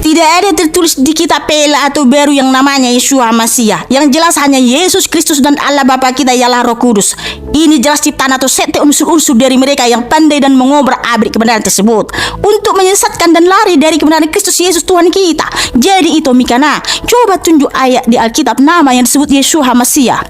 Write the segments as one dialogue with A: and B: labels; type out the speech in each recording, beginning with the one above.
A: Tidak ada tertulis di kitab PL atau baru yang namanya Yeshua Masiah. Yang jelas hanya Yesus Kristus dan Allah Bapa kita ialah Roh Kudus. Ini jelas ciptaan atau sekte unsur-unsur dari mereka yang pandai dan mengobrak-abrik kebenaran tersebut untuk menyesatkan dan lari dari kebenaran Kristus Yesus Tuhan kita. Jadi itu Mikana, coba tunjuk ayat di Alkitab nama yang disebut Yeshua Masiah.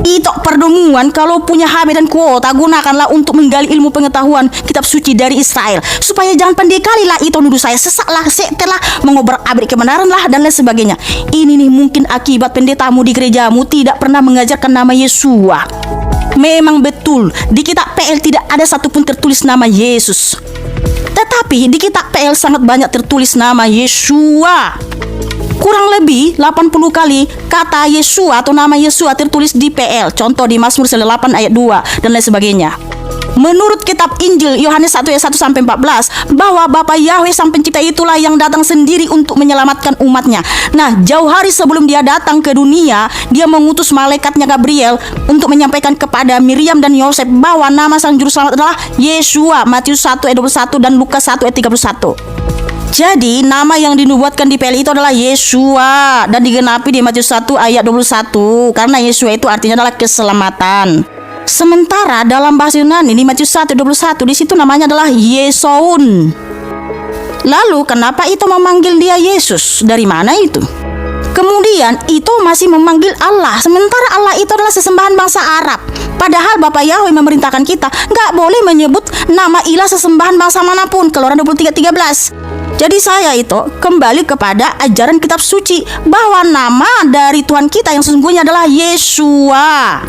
A: Itu pertemuan kalau punya HP dan kuota, gunakanlah untuk menggali ilmu pengetahuan kitab suci dari Israel, supaya jangan pandai kali lah itu nuduh saya sesaklah, sektelah, mengobrak-abrik kebenaran lah dan lain sebagainya. Ini nih mungkin akibat pendetamu di gerejamu tidak pernah mengajarkan nama Yeshua. Memang betul di kitab PL tidak ada satupun tertulis nama Yesus, tetapi di kitab PL sangat banyak tertulis nama Yeshua. Kurang lebih 80 kali kata Yeshua atau nama Yeshua tertulis di PL. Contoh di Mazmur 8 ayat 2 dan lain sebagainya. Menurut kitab Injil Yohanes 1 ayat 1 sampai 14 bahwa Bapa Yahweh sang pencipta itulah yang datang sendiri untuk menyelamatkan umatnya. Nah, jauh hari sebelum dia datang ke dunia, dia mengutus malaikatnya Gabriel untuk menyampaikan kepada Miriam dan Yosef bahwa nama sang juru selamat adalah Yeshua. Matius 1 ayat 21 dan Lukas 1 ayat 31. Jadi nama yang dinubuatkan di PL itu adalah Yeshua dan digenapi di Matius 1 ayat 21 karena Yeshua itu artinya adalah keselamatan. Sementara dalam bahasa Yunani di Matius 1 ayat 21 di situ namanya adalah Yesoun. Lalu kenapa itu memanggil dia Yesus? Dari mana itu? Kemudian itu masih memanggil Allah, sementara Allah itu adalah sesembahan bangsa Arab. Padahal Bapa Yahweh memerintahkan kita nggak boleh menyebut nama ilah sesembahan bangsa manapun. Keluaran 23:13. Jadi saya itu kembali kepada ajaran kitab suci bahwa nama dari Tuhan kita yang sesungguhnya adalah Yeshua.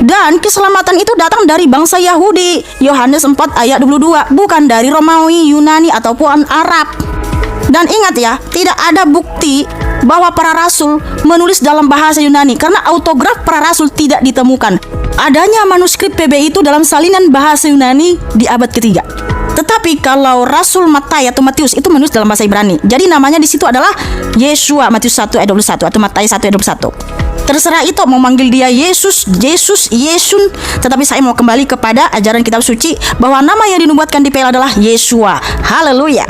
A: Dan keselamatan itu datang dari bangsa Yahudi. Yohanes 4 ayat 22, bukan dari Romawi, Yunani ataupun Arab. Dan ingat ya, tidak ada bukti bahwa para rasul menulis dalam bahasa Yunani karena autograf para rasul tidak ditemukan. Adanya manuskrip PB itu dalam salinan bahasa Yunani di abad ketiga. Tetapi kalau Rasul Matius atau Matius itu menulis dalam bahasa Ibrani. Jadi namanya di situ adalah Yeshua, Matius 1 ayat 21 atau Matius 1 ayat 21. Terserah itu mau manggil dia Yesus, Yesun, tetapi saya mau kembali kepada ajaran kitab suci bahwa nama yang dinubuatkan di PL adalah Yeshua. Haleluya.